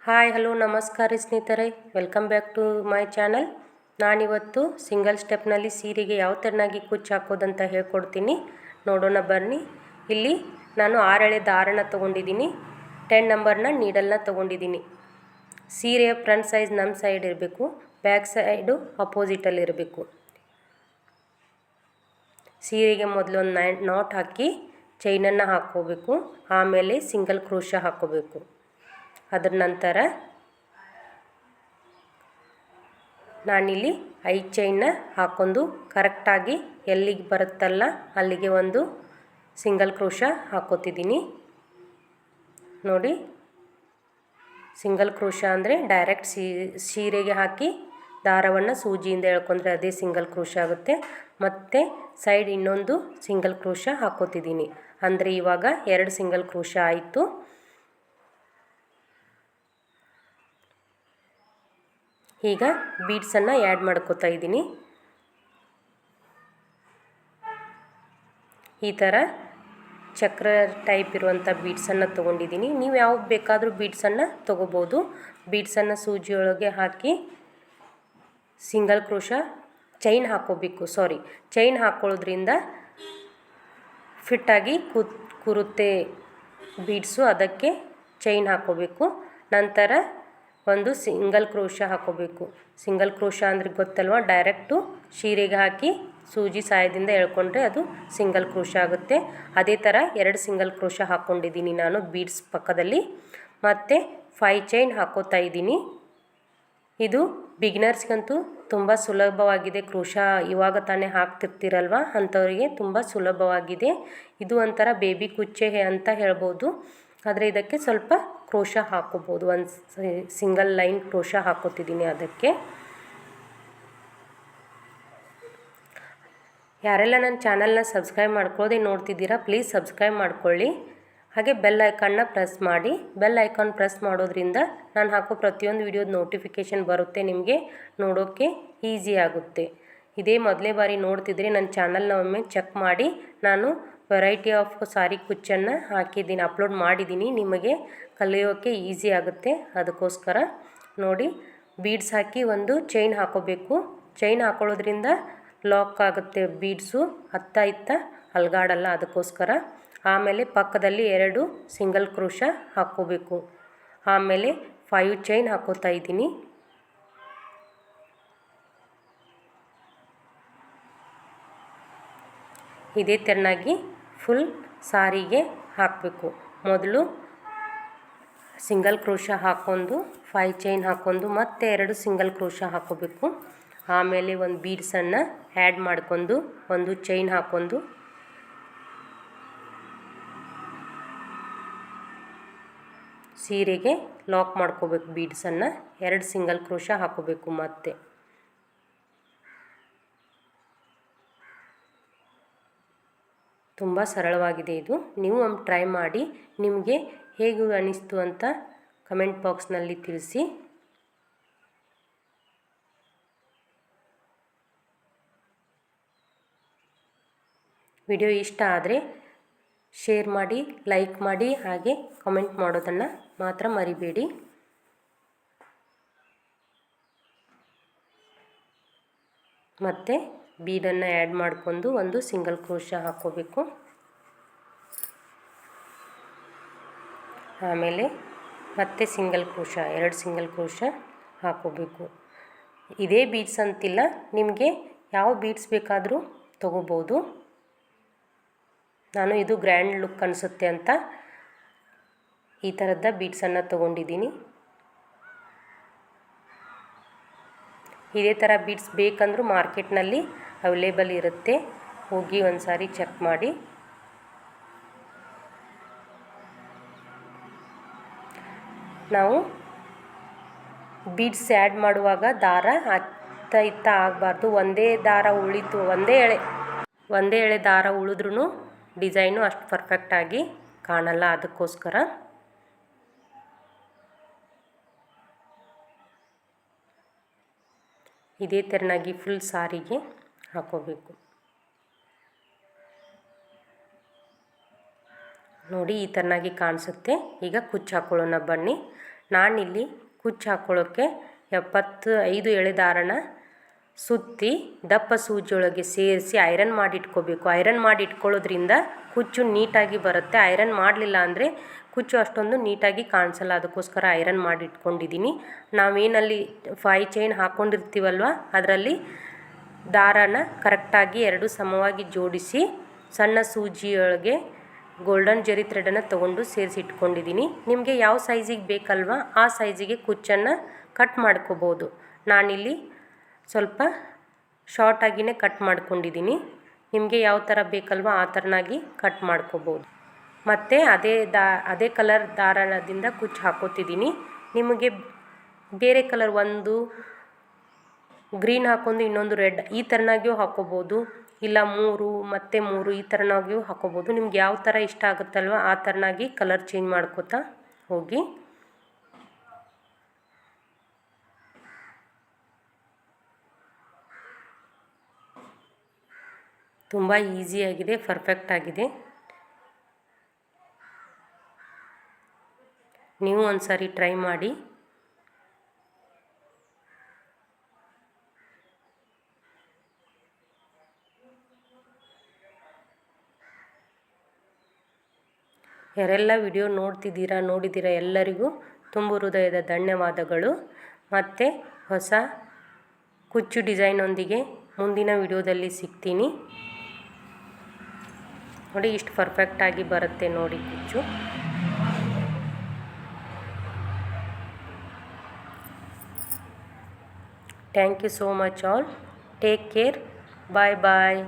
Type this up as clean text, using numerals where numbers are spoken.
Hi hello ನಮಸ್ಕಾರ ಸ್ನೇಹಿತರೆ, welcome back to my channel. ನಾನಿವತ್ತು ಸಿಂಗಲ್ ಸ್ಟೆಪ್ನಲ್ಲಿ ಸೀರೆಗೆ ಯಾವ ಥರನಾಗಿ ಕುಚ್ಚು ಹಾಕೋದಂತ ಹೇಳ್ಕೊಡ್ತೀನಿ. ನೋಡೋಣ ಬನ್ನಿ. ಇಲ್ಲಿ ನಾನು 6 ಎಳೆ ದಾರನ ತೊಗೊಂಡಿದ್ದೀನಿ, 10 ನಂಬರ್ನ ನೀಡಲ್ನ ತೊಗೊಂಡಿದ್ದೀನಿ. ಸೀರೆಯ ಫ್ರಂಟ್ ಸೈಜ್ ನಮ್ಮ ಸೈಡ್ ಇರಬೇಕು, ಬ್ಯಾಕ್ ಸೈಡು ಅಪೋಸಿಟಲ್ಲಿ ಇರಬೇಕು. ಸೀರೆಗೆ ಮೊದಲು ಒಂದು ನಾಟ್ ಹಾಕಿ ಚೈನನ್ನು ಹಾಕ್ಕೋಬೇಕು, ಆಮೇಲೆ ಸಿಂಗಲ್ ಕ್ರೋಶ ಹಾಕ್ಕೋಬೇಕು. ಅದರ ನಂತರ ನಾನಿಲ್ಲಿ 5 ಚೈನ್ನ ಹಾಕ್ಕೊಂಡು ಕರೆಕ್ಟಾಗಿ ಎಲ್ಲಿಗೆ ಬರುತ್ತಲ್ಲ ಅಲ್ಲಿಗೆ ಒಂದು ಸಿಂಗಲ್ ಕ್ರೋಶ ಹಾಕ್ಕೋತಿದ್ದೀನಿ. ನೋಡಿ, ಸಿಂಗಲ್ ಕ್ರೋಶ ಅಂದರೆ ಡೈರೆಕ್ಟ್ ಸೀರೆಗೆ ಹಾಕಿ ದಾರವನ್ನು ಸೂಜಿಯಿಂದ ಎಳ್ಕೊಂಡ್ರೆ ಅದೇ ಸಿಂಗಲ್ ಕ್ರೋಶ ಆಗುತ್ತೆ. ಮತ್ತು ಸೈಡ್ ಇನ್ನೊಂದು ಸಿಂಗಲ್ ಕ್ರೋಶ ಹಾಕ್ಕೋತಿದ್ದೀನಿ. ಅಂದರೆ ಇವಾಗ 2 ಸಿಂಗಲ್ ಕ್ರೋಶ ಆಯಿತು. ಈಗ ಬೀಡ್ಸನ್ನು ಆ್ಯಡ್ ಮಾಡ್ಕೋತಾ ಇದ್ದೀನಿ. ಈ ಥರ ಚಕ್ರ ಟೈಪ್ ಇರುವಂಥ ಬೀಡ್ಸನ್ನು ತೊಗೊಂಡಿದ್ದೀನಿ. ನೀವು ಯಾವ್ದು ಬೇಕಾದರೂ ಬೀಡ್ಸನ್ನು ತೊಗೋಬೋದು. ಬೀಡ್ಸನ್ನು ಸೂಜಿಯೊಳಗೆ ಹಾಕಿ ಸಿಂಗಲ್ ಕ್ರೋಶ ಚೈನ್ ಹಾಕ್ಕೋಬೇಕು. ಚೈನ್ ಹಾಕ್ಕೊಳ್ಳೋದ್ರಿಂದ ಫಿಟ್ಟಾಗಿ ಕೂರುತ್ತೆ ಬೀಡ್ಸು, ಅದಕ್ಕೆ ಚೈನ್ ಹಾಕ್ಕೋಬೇಕು. ನಂತರ ಒಂದು ಸಿಂಗಲ್ ಕ್ರೋಶ ಹಾಕ್ಕೋಬೇಕು. ಸಿಂಗಲ್ ಕ್ರೋಶ ಅಂದರೆ ಗೊತ್ತಲ್ವ, ಡೈರೆಕ್ಟು ಸೀರೆಗೆ ಹಾಕಿ ಸೂಜಿ ಸಹಾಯದಿಂದ ಎಳ್ಕೊಂಡ್ರೆ ಅದು ಸಿಂಗಲ್ ಕ್ರೋಶ ಆಗುತ್ತೆ. ಅದೇ ಥರ 2 ಸಿಂಗಲ್ ಕ್ರೋಶ ಹಾಕ್ಕೊಂಡಿದ್ದೀನಿ ನಾನು ಬೀಡ್ಸ್ ಪಕ್ಕದಲ್ಲಿ. ಮತ್ತು 5 ಚೈನ್ ಹಾಕ್ಕೋತಾ ಇದ್ದೀನಿ. ಇದು ಬಿಗಿನರ್ಸ್ಗಂತೂ ತುಂಬ ಸುಲಭವಾಗಿದೆ. ಕ್ರೋಶ ಇವಾಗ ತಾನೇ ಹಾಕ್ತಿರ್ತೀರಲ್ವ, ಅಂಥವರಿಗೆ ತುಂಬ ಸುಲಭವಾಗಿದೆ. ಇದು ಒಂಥರ ಬೇಬಿ ಕುಚ್ಚೆ ಅಂತ ಹೇಳ್ಬೋದು. ಆದರೆ ಇದಕ್ಕೆ ಸ್ವಲ್ಪ ಕ್ರೋಶ ಹಾಕ್ಕೋಬೋದು. ಒಂದು ಸಿಂಗಲ್ ಲೈನ್ ಕ್ರೋಶ ಹಾಕ್ಕೋತಿದ್ದೀನಿ. ಅದಕ್ಕೆ ಯಾರೆಲ್ಲ ನನ್ನ ಚಾನಲ್ನ ಸಬ್ಸ್ಕ್ರೈಬ್ ಮಾಡ್ಕೊಳ್ಳೋದೇ ನೋಡ್ತಿದ್ದೀರಾ, ಪ್ಲೀಸ್ ಸಬ್ಸ್ಕ್ರೈಬ್ ಮಾಡ್ಕೊಳ್ಳಿ. ಹಾಗೆ ಬೆಲ್ ಐಕಾನ್ನ ಪ್ರೆಸ್ ಮಾಡಿ. ಬೆಲ್ ಐಕಾನ್ ಪ್ರೆಸ್ ಮಾಡೋದ್ರಿಂದ ನಾನು ಹಾಕೋ ಪ್ರತಿಯೊಂದು ವಿಡಿಯೋದ ನೋಟಿಫಿಕೇಷನ್ ಬರುತ್ತೆ, ನಿಮಗೆ ನೋಡೋಕ್ಕೆ ಈಸಿ ಆಗುತ್ತೆ. ಇದೇ ಮೊದಲೇ ಬಾರಿ ನೋಡ್ತಿದ್ರೆ ನನ್ನ ಚಾನಲ್ನ ಒಮ್ಮೆ ಚೆಕ್ ಮಾಡಿ. ನಾನು ವೆರೈಟಿ ಆಫ್ ಸಾರಿ ಕುಚ್ಚನ್ನು ಹಾಕಿದ್ದೀನಿ, ಅಪ್ಲೋಡ್ ಮಾಡಿದ್ದೀನಿ. ನಿಮಗೆ ಕಲಿಯೋಕ್ಕೆ ಈಸಿ ಆಗುತ್ತೆ, ಅದಕ್ಕೋಸ್ಕರ. ನೋಡಿ, ಬೀಡ್ಸ್ ಹಾಕಿ ಒಂದು ಚೈನ್ ಹಾಕೋಬೇಕು. ಚೈನ್ ಹಾಕೊಳ್ಳೋದ್ರಿಂದ ಲಾಕ್ ಆಗುತ್ತೆ ಬೀಡ್ಸು, ಅತ್ತ ಇತ್ತ ಅಲ್ಗಾಡಲ್ಲ, ಅದಕ್ಕೋಸ್ಕರ. ಆಮೇಲೆ ಪಕ್ಕದಲ್ಲಿ 2 ಸಿಂಗಲ್ ಕ್ರೋಶ ಹಾಕ್ಕೋಬೇಕು. ಆಮೇಲೆ 5 ಚೈನ್ ಹಾಕ್ಕೋತಾ ಇದ್ದೀನಿ. ಇದೇ ಥರನಾಗಿ ಫುಲ್ ಸಾರಿಗೆ ಹಾಕಬೇಕು. ಮೊದಲು ಸಿಂಗಲ್ ಕ್ರೋಶ ಹಾಕ್ಕೊಂಡು 5 ಚೈನ್ ಹಾಕ್ಕೊಂಡು ಮತ್ತೆ 2 ಸಿಂಗಲ್ ಕ್ರೋಶ ಹಾಕ್ಕೋಬೇಕು. ಆಮೇಲೆ ಒಂದು ಬೀಡ್ಸನ್ನು ಆ್ಯಡ್ ಮಾಡ್ಕೊಂಡು ಒಂದು ಚೈನ್ ಹಾಕ್ಕೊಂಡು ಸೀರೆಗೆ ಲಾಕ್ ಮಾಡ್ಕೋಬೇಕು. ಬೀಡ್ಸನ್ನು 2 ಸಿಂಗಲ್ ಕ್ರೋಶ ಹಾಕ್ಕೋಬೇಕು. ಮತ್ತೆ ತುಂಬ ಸರಳವಾಗಿದೆ ಇದು. ನೀವು ಒಮ್ಮೆ ಟ್ರೈ ಮಾಡಿ, ನಿಮಗೆ ಹೇಗೆ ಅನಿಸ್ತು ಅಂತ ಕಮೆಂಟ್ ಬಾಕ್ಸ್ನಲ್ಲಿ ತಿಳಿಸಿ. ವಿಡಿಯೋ ಇಷ್ಟ ಆದರೆ ಶೇರ್ ಮಾಡಿ, ಲೈಕ್ ಮಾಡಿ, ಹಾಗೆ ಕಮೆಂಟ್ ಮಾಡೋದನ್ನು ಮಾತ್ರ ಮರಿಬೇಡಿ. ಮತ್ತು ಬೀಡನ್ನು ಆ್ಯಡ್ ಮಾಡ್ಕೊಂಡು ಒಂದು ಸಿಂಗಲ್ ಕ್ರೋಶ ಹಾಕ್ಕೋಬೇಕು. ಆಮೇಲೆ ಮತ್ತೆ ಸಿಂಗಲ್ ಕ್ರೋಶ 2 ಸಿಂಗಲ್ ಕ್ರೋಶ ಹಾಕ್ಕೋಬೇಕು. ಇದೇ ಬೀಡ್ಸ್ ಅಂತಿಲ್ಲ, ನಿಮಗೆ ಯಾವ ಬೀಡ್ಸ್ ಬೇಕಾದರೂ ತೊಗೋಬೋದು. ನಾನು ಇದು ಗ್ರ್ಯಾಂಡ್ ಲುಕ್ ಅನಿಸುತ್ತೆ ಅಂತ ಈ ಥರದ ಬೀಡ್ಸನ್ನು ತೊಗೊಂಡಿದ್ದೀನಿ. ಇದೇ ಥರ ಬೀಡ್ಸ್ ಬೇಕಂದ್ರೂ ಮಾರ್ಕೆಟ್ನಲ್ಲಿ ಅವೈಲೇಬಲ್ ಇರುತ್ತೆ, ಹೋಗಿ ಒಂದು ಸಾರಿ ಚೆಕ್ ಮಾಡಿ. ನಾವು ಬೀಡ್ಸ್ ಆ್ಯಡ್ ಮಾಡುವಾಗ ದಾರ ಅತ್ತ ಇತ್ತ ಆಗಬಾರ್ದು. ಒಂದೇ ದಾರ ಉಳಿತು, ಒಂದೇ ಎಳೆ ದಾರ ಉಳಿದ್ರೂ ಡಿಸೈನು ಅಷ್ಟು ಪರ್ಫೆಕ್ಟಾಗಿ ಕಾಣಲ್ಲ, ಅದಕ್ಕೋಸ್ಕರ. ಇದೇ ಥರನಾಗಿ ಫುಲ್ ಸಾರಿಗೆ ಹಾಕ್ಕೋಬೇಕು. ನೋಡಿ, ಈ ಥರನಾಗಿ ಕಾಣಿಸುತ್ತೆ. ಈಗ ಕುಚ್ಚು ಹಾಕ್ಕೊಳ್ಳೋಣ ಬನ್ನಿ. ನಾನಿಲ್ಲಿ ಕುಚ್ಚು ಹಾಕ್ಕೊಳ್ಳೋಕ್ಕೆ 75 ಎಳೆ ದಾರನ ಸುತ್ತಿ ದಪ್ಪ ಸೂಜಿಯೊಳಗೆ ಸೇರಿಸಿ ಐರನ್ ಮಾಡಿ ಇಟ್ಕೋಬೇಕು. ಐರನ್ ಮಾಡಿ ಇಟ್ಕೊಳ್ಳೋದ್ರಿಂದ ಕುಚ್ಚು ನೀಟಾಗಿ ಬರುತ್ತೆ. ಐರನ್ ಮಾಡಲಿಲ್ಲ ಅಂದರೆ ಕುಚ್ಚು ಅಷ್ಟೊಂದು ನೀಟಾಗಿ ಕಾಣಿಸಲ್ಲ. ಅದಕ್ಕೋಸ್ಕರ ಐರನ್ ಮಾಡಿ ಇಟ್ಕೊಂಡಿದ್ದೀನಿ. ನಾವೇನಲ್ಲಿ 5 ಚೈನ್ ಹಾಕ್ಕೊಂಡಿರ್ತೀವಲ್ವ ಅದರಲ್ಲಿ ದಾರನ ಕರೆಕ್ಟಾಗಿ 2 ಸಮವಾಗಿ ಜೋಡಿಸಿ ಸಣ್ಣ ಸೂಜಿಯೊಳಗೆ ಗೋಲ್ಡನ್ ಜರಿ ಥ್ರೆಡನ್ನು ತೊಗೊಂಡು ಸೇರಿಸಿ ಇಟ್ಕೊಂಡಿದ್ದೀನಿ. ನಿಮಗೆ ಯಾವ ಸೈಜಿಗೆ ಬೇಕಲ್ವ ಆ ಸೈಜಿಗೆ ಕುಚ್ಚನ್ನು ಕಟ್ ಮಾಡ್ಕೋಬೋದು. ನಾನಿಲ್ಲಿ ಸ್ವಲ್ಪ ಶಾರ್ಟಾಗಿಯೇ ಕಟ್ ಮಾಡ್ಕೊಂಡಿದ್ದೀನಿ. ನಿಮಗೆ ಯಾವ ಥರ ಬೇಕಲ್ವ ಆ ಥರನಾಗಿ ಕಟ್ ಮಾಡ್ಕೋಬೋದು. ಮತ್ತು ಅದೇ ಕಲರ್ ದಾರದಿಂದ ಕುಚ್ಚು ಹಾಕೋತಿದ್ದೀನಿ. ನಿಮಗೆ ಬೇರೆ ಕಲರ್ ಒಂದು ಗ್ರೀನ್ ಹಾಕೊಂಡು ಇನ್ನೊಂದು ರೆಡ್ ಈ ಥರನಾಗಿಯೂ ಹಾಕೋಬೋದು, ಇಲ್ಲ 3 ಮತ್ತು 3 ಈ ಥರನಾಗಿಯೂ ಹಾಕೋಬೋದು. ನಿಮ್ಗೆ ಯಾವ ಥರ ಇಷ್ಟ ಆಗುತ್ತಲ್ವ ಆ ಥರನಾಗಿ ಕಲರ್ ಚೇಂಜ್ ಮಾಡ್ಕೋತಾ ಹೋಗಿ. ತುಂಬ ಈಸಿಯಾಗಿದೆ, ಪರ್ಫೆಕ್ಟ್ ಆಗಿದೆ. ನೀವು ಒಂದು ಸಾರಿ ಟ್ರೈ ಮಾಡಿ. ಯಾರೆಲ್ಲ ವಿಡಿಯೋ ನೋಡಿದ್ದೀರಾ ಎಲ್ಲರಿಗೂ ತುಂಬ ಹೃದಯದ ಧನ್ಯವಾದಗಳು. ಮತ್ತು ಹೊಸ ಕುಚ್ಚು ಡಿಸೈನೊಂದಿಗೆ ಮುಂದಿನ ವಿಡಿಯೋದಲ್ಲಿ ಸಿಗ್ತೀನಿ. ನೋಡಿ ಇಷ್ಟು ಪರ್ಫೆಕ್ಟಾಗಿ ಬರುತ್ತೆ ನೋಡಿ ಕುಚ್ಚು. Thank you so much all. Take care. Bye bye.